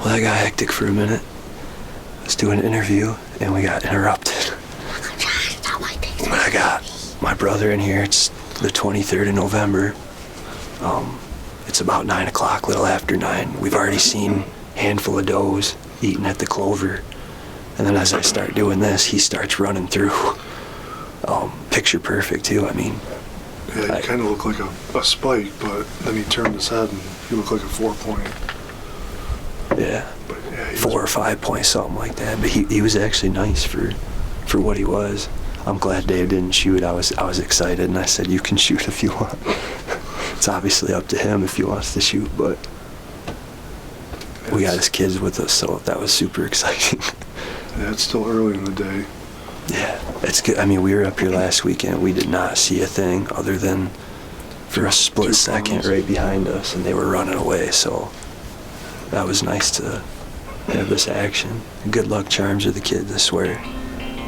Well, that got hectic for a minute. I was doing an interview, and we got interrupted. But I got my brother in here. It's the 23rd of November. It's about 9 o'clock, little after 9. We've already seen a handful of does eating at the clover. And then as I start doing this, he starts running through. Picture perfect, too. I mean... Yeah, he kind of looked like a spike, but then he turned his head and he looked like a 4-point. Yeah, but yeah 4 or 5 points, something like that. But he was actually nice for what he was. I'm glad Dave didn't shoot. I was excited, and I said, you can shoot if you want. It's obviously up to him if he wants to shoot, but we got his kids with us, so that was super exciting. Yeah, it's still early in the day. Yeah, it's good. I mean, we were up here last weekend. We did not see a thing other than for a split second right behind us, and they were running away, so that was nice to have this action. Good luck charms are the kids, I swear.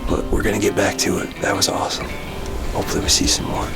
But we're going to get back to it. That was awesome. Hopefully we see some more.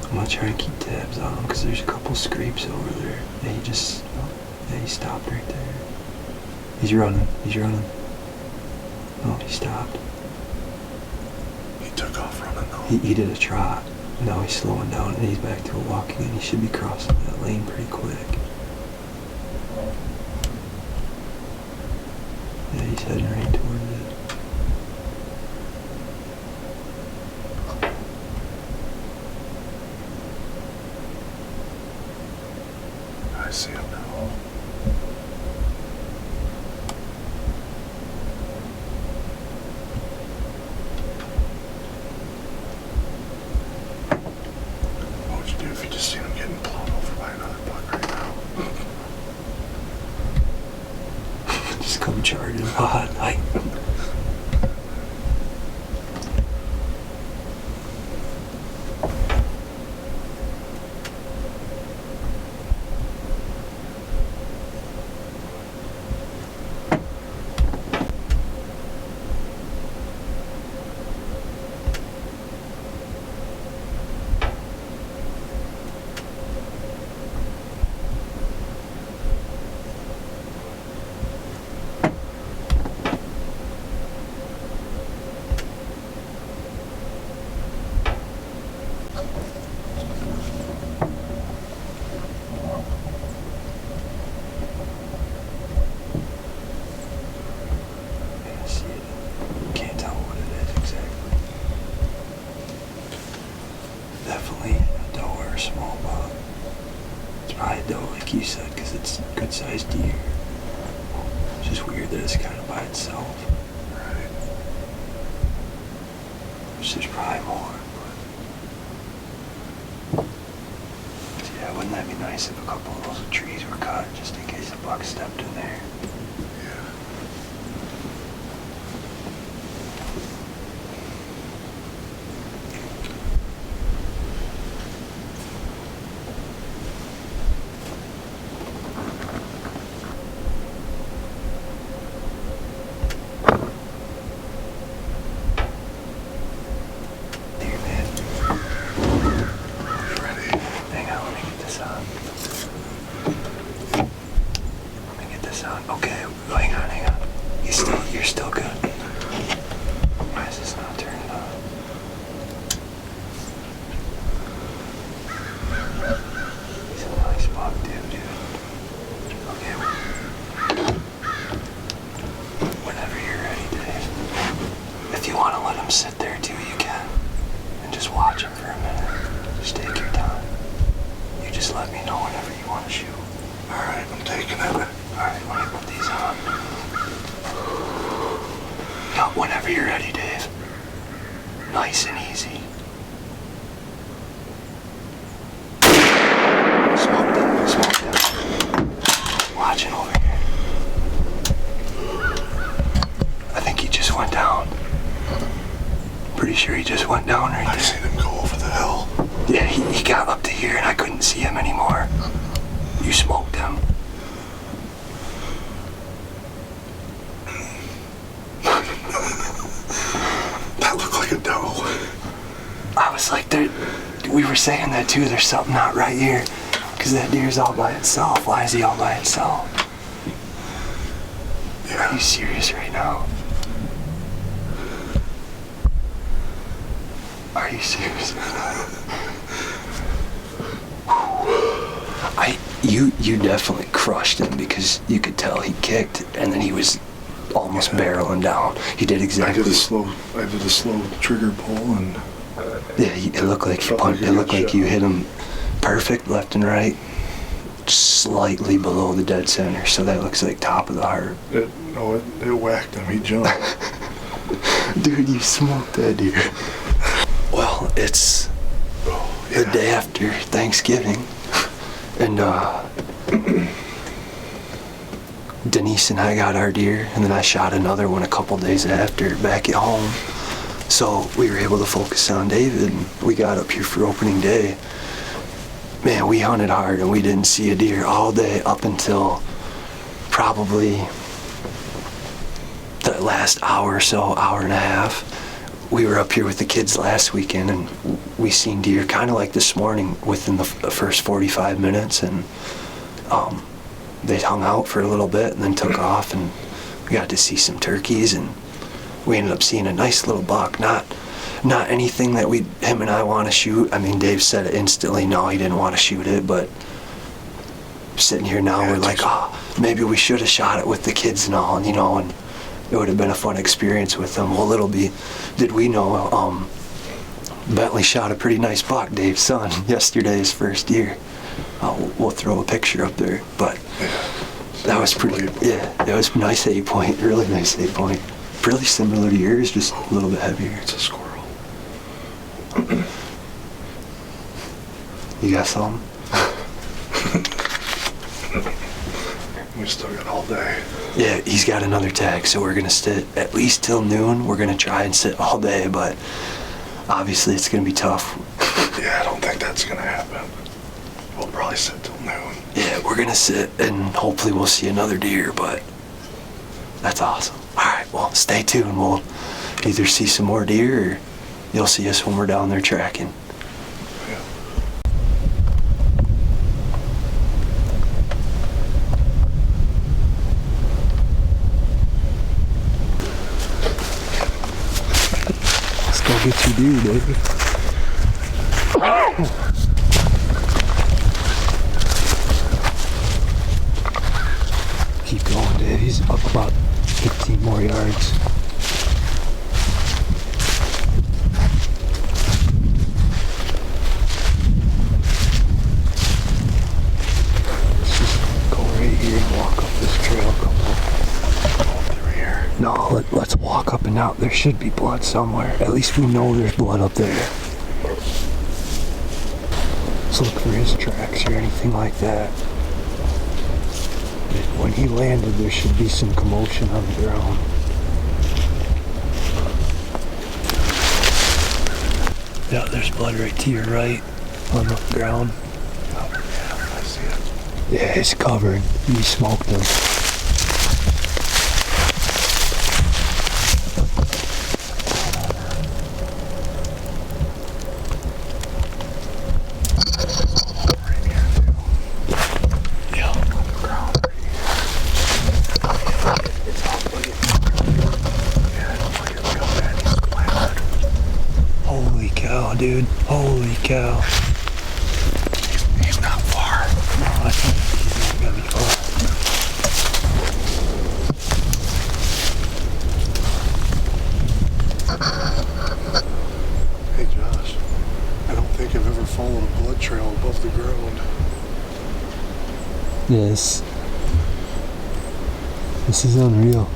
I'm gonna try to keep tabs on him because there's a couple scrapes over there. Yeah, he stopped right there. He's running. Oh, he stopped. He took off running though. He did a trot. Now he's slowing down and he's back to a walk again. He should be crossing that lane pretty quick. Yeah, he's heading right towards it. I see him now. What would you do if you just seen him getting blown over by another buck right now? Just come charging hot. said, because it's a good-sized deer. It's just weird that it's kind of by itself. Right. There's probably more. But yeah, wouldn't that be nice if a couple of those trees were cut, just in case a buck stepped in there? Yeah. Deer, man. Ready? Hang on, let me get this on. Let me get this on. Okay, hang on. You're still good. Why is this not turning on? He's a nice buck, dude. Okay. Whenever you're ready, Dave. If you want to let him sit there too, you can. And just watch him for a minute. Just take your time. You just let me know whenever you want to shoot. Alright, I'm taking it. Alright, let me put these on. Yeah, whenever you're ready, Dave. Nice and easy. Smoke them. Watching over here. I think he just went down. Pretty sure he just went down right I've there. seen him go over the hill. Yeah, he got up to here and I couldn't see him anymore. You smoked him. That looked like a doe. I was like, we were saying that too, there's something not right here. Because that deer's all by itself. Why is he all by itself? Are Yeah. you serious right now? Are you serious right now? You definitely crushed him because you could tell he kicked and then he was almost barreling down. He did I exactly. did a slow trigger pull and Yeah, it looked like Felt like it you looked got like you shot. hit him perfect left and right, slightly below the dead center. So that looks like top of the heart. it whacked him. He jumped. Dude, you smoked that deer. Well, it's the day after Thanksgiving, and Denise and I got our deer, and then I shot another one a couple days after back at home. So we were able to focus on David, and we got up here for opening day. Man, we hunted hard, and we didn't see a deer all day up until probably the last hour or so, hour and a half. We were up here with the kids last weekend and we seen deer kind of like this morning within the first 45 minutes, and they hung out for a little bit and then took off, and we got to see some turkeys, and we ended up seeing a nice little buck. Not anything that him and I want to shoot. I mean, Dave said instantly no, he didn't want to shoot it, but sitting here now, we're like, maybe we should have shot it with the kids and all, and it would have been a fun experience with them. Well, did we know, Bentley shot a pretty nice buck, Dave's son, yesterday, his first year. We'll throw a picture up there, but that was pretty, that was a nice 8-point, really nice 8-point. Really similar to yours, just a little bit heavier. It's a squirrel. You got some? We still got all day. Yeah, he's got another tag, so we're gonna sit at least till noon. We're gonna try and sit all day, but obviously it's gonna be tough. Yeah, I don't think that's gonna happen. We'll probably sit till noon. Yeah, we're gonna sit and hopefully we'll see another deer, but that's awesome. All right, well, stay tuned. We'll either see some more deer or you'll see us when we're down there tracking. Yeah. Let's go get your deer, David. Keep going, Dave. He's up about 15 more yards. here and walk up this trail. Come on. Through here. No, let's walk up and out. There should be blood somewhere. At least we know there's blood up there. Let's look for his tracks or anything like that. When he landed, there should be some commotion on the ground. Yeah, there's blood right to your right on the ground. Oh, yeah, I see it. Yeah, it's covered. We smoked him. Dude, holy cow. He's not far. No, I think he's not gonna be far. Hey Josh, I don't think I've ever followed a blood trail above the ground. Yes. This is unreal.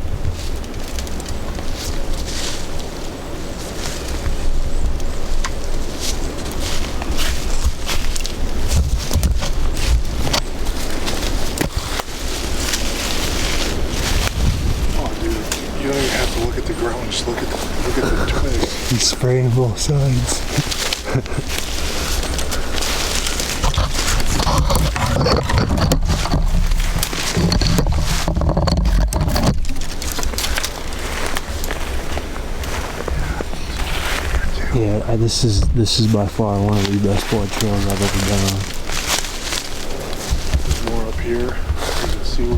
Just look at the twig. He's spraying both sides. Yeah, this is by far one of the best blood trails I've ever been on. There's more up here. You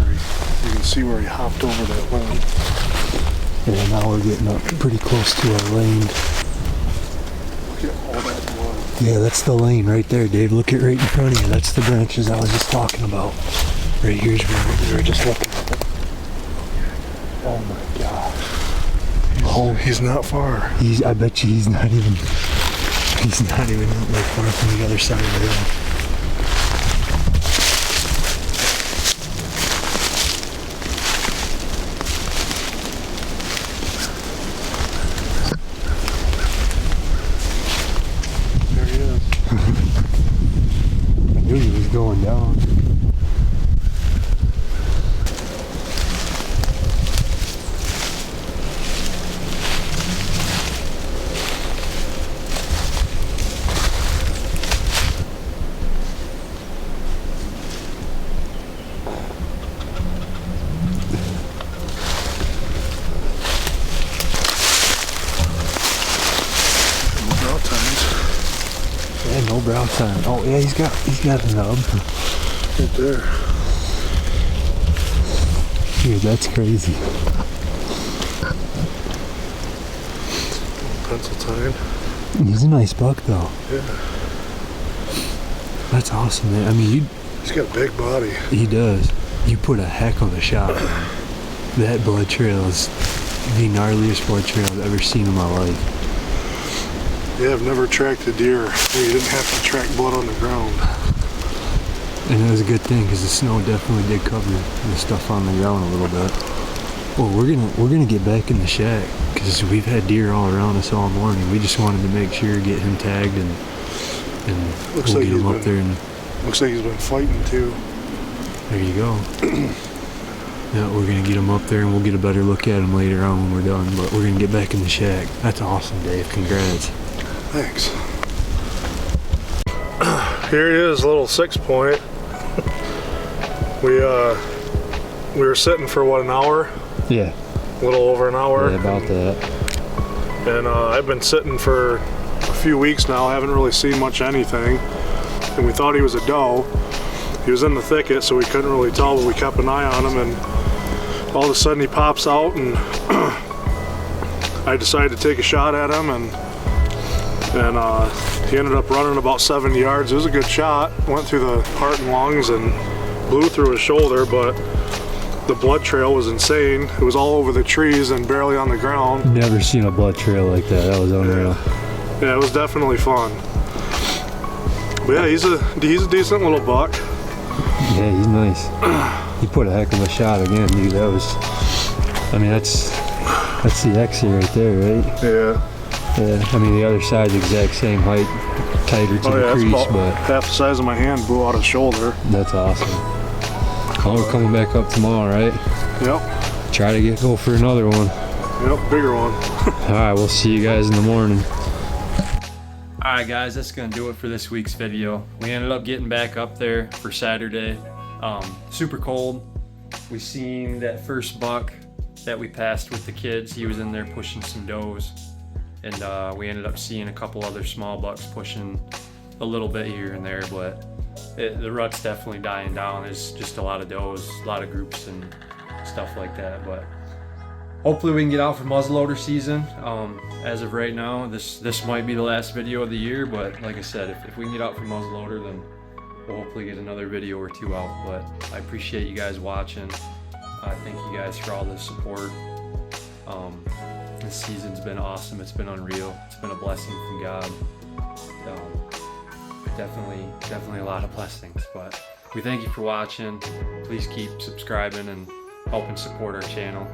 can see where he hopped over that lane. Yeah, now we're getting up pretty close to our lane. Look at all that blood. Yeah, that's the lane right there, Dave. Look at right in front of you. That's the branches I was just talking about. Right here's where we were just looking at it. Oh my gosh. He's not far. I bet you he's not even like far from the other side of the hill. I knew he was going down. Yeah, no brow tine. Oh yeah, he's got a nub. Right there. Dude, that's crazy. Pencil tine. He's a nice buck though. Yeah. That's awesome, man. I mean, He's got a big body. he does. You put a heck of a shot, man. That blood trail is the gnarliest blood trail I've ever seen in my life. Yeah, I've never tracked a deer where you didn't have to track blood on the ground. And it was a good thing because the snow definitely did cover the stuff on the ground a little bit. Well, we're gonna get back in the shack because we've had deer all around us all morning. We just wanted to make sure, get him tagged, and Looks we'll like get him he's up there. And Looks like he's been fighting too. there you go. Yeah, we're gonna get him up there, and we'll get a better look at him later on when we're done. But we're gonna get back in the shack. That's awesome, Dave. Congrats. Thanks. Here he is, little 6 point. We were sitting for what, an hour? Yeah. A little over an hour. Yeah, about that. And I've been sitting for a few weeks now. I haven't really seen much anything. And we thought he was a doe. He was in the thicket, so we couldn't really tell, but we kept an eye on him. And all of a sudden he pops out, and I decided to take a shot at him, and he ended up running about 70 yards. It was a good shot. Went through the heart and lungs and blew through his shoulder, but the blood trail was insane. It was all over the trees and barely on the ground. Never seen a blood trail like that. That was unreal. Yeah, it was definitely fun. But yeah, he's a decent little buck. Yeah, he's nice. He put a heck of a shot again, dude. That was, I mean, that's the X right there, right? Yeah. Yeah, I mean, the other side's exact same height, tighter to the It's crease, about but half the size of my hand, blew out his shoulder. that's awesome. Oh, we're coming back up tomorrow, right? Yep. Try to go for another one. Yep, bigger one. All right, we'll see you guys in the morning. All right, guys, that's gonna do it for this week's video. We ended up getting back up there for Saturday. Super cold. We seen that first buck that we passed with the kids. He was in there pushing some does, and we ended up seeing a couple other small bucks pushing a little bit here and there, but the rut's definitely dying down. There's just a lot of does, a lot of groups and stuff like that, but hopefully we can get out for muzzleloader season. As of right now, this might be the last video of the year, but like I said, if we can get out for muzzleloader, then we'll hopefully get another video or two out. But I appreciate you guys watching. I thank you guys for all the support. This season's been awesome. It's been unreal. It's been a blessing from God. Definitely a lot of blessings. But we thank you for watching. Please keep subscribing and helping support our channel.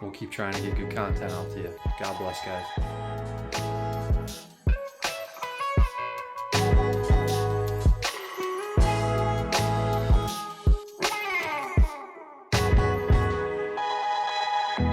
We'll keep trying to get good content out to you. God bless, guys.